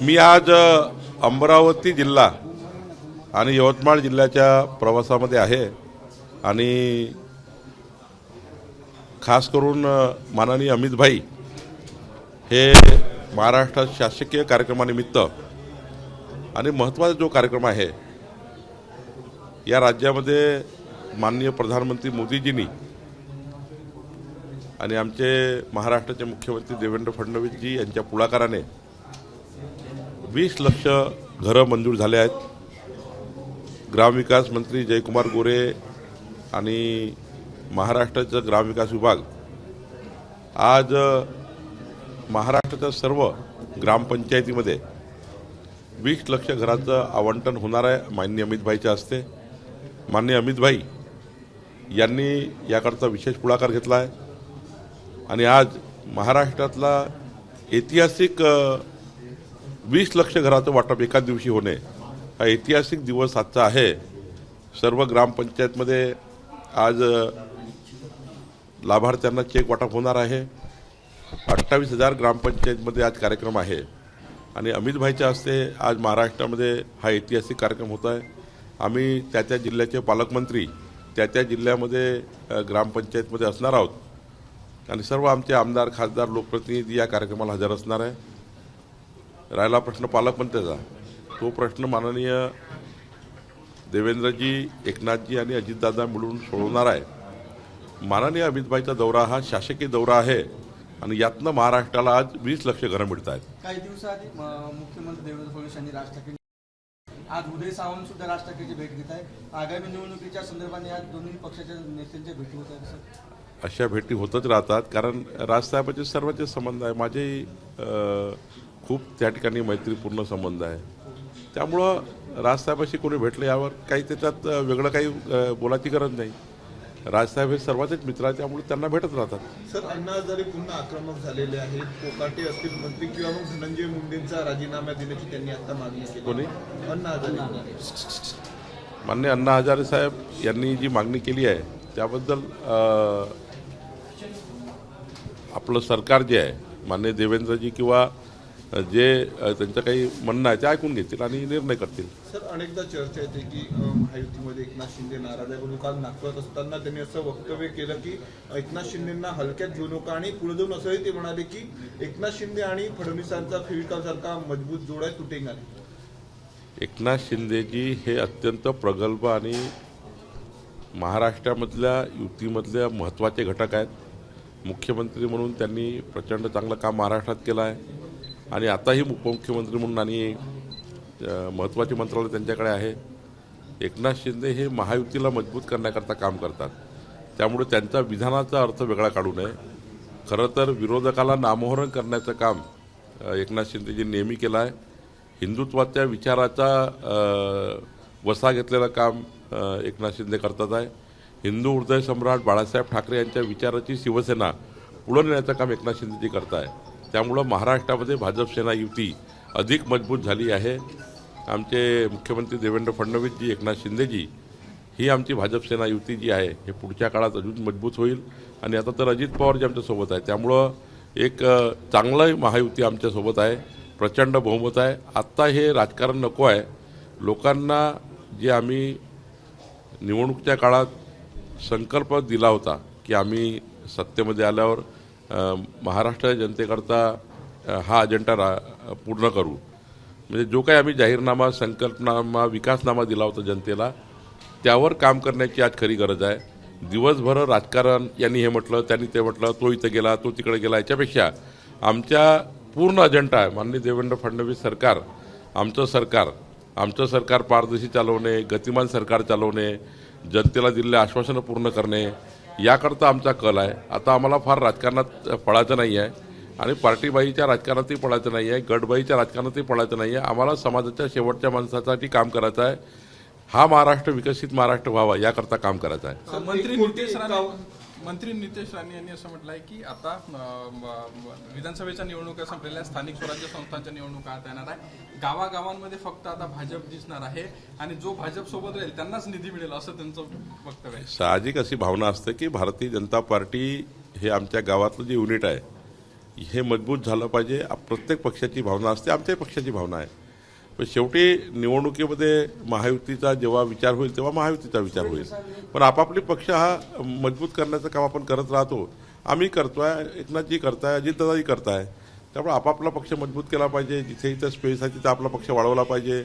मी आज अमरावती जिल्हा आणि यवतमाळ जिल्ह्याच्या प्रवासामध्ये आहे आणि खास करून माननीय अमित भाई हे महाराष्ट्रात शासकीय कार्यक्रमानिमित्त आणि महत्त्वाचा जो कार्यक्रम आहे या राज्यामध्ये माननीय प्रधानमंत्री मोदीजींनी आणि आमचे महाराष्ट्राचे मुख्यमंत्री देवेंद्र फडणवीसजी यांच्या पुढाकाराने 20 लाख घरं मंजूर झाले आहेत। ग्रामविकास मंत्री जयकुमार गोरे आणि महाराष्ट्राचा ग्रामविकास विभाग आज महाराष्ट्राच्या सर्व ग्रामपंचायतीमध्ये 20 लाख घराचं आवंटन होणार आहे। माननीय अमित भाईच्या हस्ते माननीय अमित भाई यांनी याकरता विशेष पुढाकार घेतला आहे आणि आज महाराष्ट्रातला ऐतिहासिक 20 लाख घराचं वाटप एकाच दिवशी होणे हा ऐतिहासिक दिवस आजचा आहे। सर्व ग्रामपंचायतमध्ये आज लाभार्थ्यांना चेक वाटप होणार आहे। 28,000 ग्रामपंचायतमध्ये आज कार्यक्रम आहे आणि अमित भाईच्या हस्ते आज महाराष्ट्रामध्ये हा ऐतिहासिक कार्यक्रम होत आहे। आम्ही त्या जिल्ह्याचे पालकमंत्री त्या जिल्ह्यामध्ये ग्रामपंचायतमध्ये असणार आहोत आणि सर्व आमचे आमदार खासदार लोकप्रतिनिधी या कार्यक्रमाला हजर असणार आहे। राहिला प्रश्न पालकमंत्र्याचा, तो प्रश्न माननीय देवेंद्रजी, एकनाथजी आणि अजितदादा मिळून सोडवणार आहे। माननीय अमितभाईचा दौरा हा शासकीय दौरा आहे आणि यातनं महाराष्ट्राला आज 20 लाख घरं मिळत आहेत। काही दिवसाआधी मुख्यमंत्री देवेंद्र फडणवीस यांनी राज ठाकरे आज उदय सामंत सुद्धा राज ठाकरेची भेट घेत आहे। आगामी निवडणुकीच्या संदर्भाने आज दोन्ही पक्षाच्या नेत्यांच्या भेटी होत आहेत। अशा भेटी होतच राहतात कारण राजसाहेबांचे सर्वांचे संबंध आहे, माझेही खूप त्या ठिकाणी मैत्रीपूर्ण संबंध आहे। त्यामुळं राजसाहेबांशी कोणी भेटलं यावर काही त्याच्यात वेगळं काही बोलायची गरज नाही। राजसाहेब हे सर्वांचेच मित्र आहेत, त्यामुळे त्यांना भेटत राहतात। सर, अण्णा हजारे पुन्हा आक्रमक झालेले आहेत। कोकाटे असतील मंत्री किंवा मग धनंजय मुंडेंचा राजीनामा देण्याची त्यांनी आता मागणी केली। कोणी? अण्णा हजारे। माननीय अण्णा हजारे साहेब यांनी जी मागणी केली आहे त्याबद्दल आपलं सरकार जे आहे माननीय देवेंद्रजी किंवा जे त्यांचं काही म्हणणं आहे ते ऐकून घेतील आणि निर्णय करतील। सर, अनेकदा चर्चा येते की महायुतीमध्ये एकनाथ शिंदे नाराज आहे, म्हणून काल नागपुरात असताना त्यांनी असं वक्तव्य केलं की एकनाथ शिंदेंना हलक्यात घेऊ नका आणि पुढे जाऊन असंही ते म्हणाले की एकनाथ शिंदे आणि फडणवीसांचा फेविकॉलसारखा मजबूत जोड आहे, तुटेगा नाही। एकनाथ शिंदेजी हे अत्यंत प्रगल्भ आणि महाराष्ट्रामधल्या युतीमधल्या महत्त्वाचे घटक आहेत। मुख्यमंत्री म्हणून त्यांनी प्रचंड चांगलं काम महाराष्ट्रात केलं आहे आणि आताही उपमुख्यमंत्री म्हणून आणि महत्त्वाचे मंत्रालय त्यांच्याकडे आहे। एकनाथ शिंदे हे महायुतीला मजबूत करण्याकरता काम करतात, त्यामुळे त्यांचा विधानाचा अर्थ वेगळा काढू नये। खरं तर विरोधकाला नामोहरण करण्याचं काम एकनाथ शिंदेजी नेहमी केलं आहे। हिंदुत्वाच्या विचाराचा वसा घेतलेलं काम एकनाथ शिंदे करतात आहे। हिंदू हृदय सम्राट बाळासाहेब ठाकरे यांच्या विचाराची शिवसेना पुढे नेण्याचं काम एकनाथ शिंदेजी करत आहे। त्यामुळं महाराष्ट्रामध्ये भाजप सेना युती अधिक मजबूत झाली आहे। आमचे मुख्यमंत्री देवेंद्र फडणवीसजी, एकनाथ शिंदेजी ही आमची भाजप सेना युती जी आहे हे पुढच्या काळात अजून मजबूत होईल आणि आता तर अजित पवारजी आमच्यासोबत आहे, त्यामुळं एक चांगलं महायुती आमच्यासोबत आहे, प्रचंड बहुमत आहे। आत्ता हे राजकारण नको आहे। लोकांना जे आम्ही निवडणुकीच्या काळात संकल्प दिला होता की आम्ही सत्तेमध्ये आल्यावर महाराष्ट्राच्या जनतेकरता हा अजेंडा पूर्ण करू, म्हणजे जो काही आम्ही जाहीरनामा, संकल्पनामा, विकासनामा दिला होता जनतेला, त्यावर काम करण्याची आज खरी गरज आहे। दिवसभर राजकारण यांनी हे म्हटलं, त्यांनी ते म्हटलं, तो इथं गेला, तो तिकडे गेला, याच्यापेक्षा आमच्या पूर्ण अजेंडा आहे माननीय देवेंद्र फडणवीस सरकार, आमचं सरकार पारदर्शी चालवणे, गतिमान सरकार चालवणे, जनतेला दिलेले आश्वासनं पूर्ण करणे, याकरता आमचा कल आहे। आता आम्हाला फार राजकारणात पडायचं नाही आहे आणि पार्टीबाईच्या राजकारणातही पडायचं नाही आहे, गटबाईच्या राजकारणातही पडायचं नाही आहे। आम्हाला समाजाच्या शेवटच्या माणसासाठी काम करायचं आहे। हा महाराष्ट्र विकसित महाराष्ट्र व्हावा याकरता काम करायचं आहे। मंत्री नितेश राणे यांनी असं म्हटलं आहे की आता विधानसभेच्या निवडणुका संपलेल्या, स्थानिक स्वराज्य संस्थांच्या निवडणुका आता येणार आहे, गावागावांमध्ये फक्त आता भाजप दिसणार आहे आणि जो भाजप सोबत राहील त्यांनाच निधी मिळेल असं त्यांचं वक्तव्य आहे। साहजिक अशी भावना असते की भारतीय जनता पार्टी हे आमच्या गावातलं जे युनिट आहे हे मजबूत झालं पाहिजे. प्रत्येक पक्षाची भावना असते, आमच्याही पक्षाची भावना आहे. पण शेवटी निवडणुकीमध्ये महायुतीचा जेव्हा विचार होईल तेव्हा महायुतीचा विचार होईल. पण आपापले पक्ष हा मजबूत करण्याचं काम आपण करत राहतो. आम्ही करतोय, एकनाथजी करताय, अजितदादाही करताय. त्यामुळे आपापला पक्ष मजबूत केला पाहिजे. जिथे इथं स्पेस आहे तिथं आपला पक्ष वाढवला पाहिजे.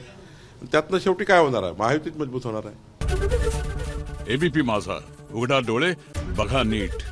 त्यातनं शेवटी काय होणार आहे, महायुतीत मजबूत होणार आहे. एबीपी माझा, उघडा डोळे बघा नीट.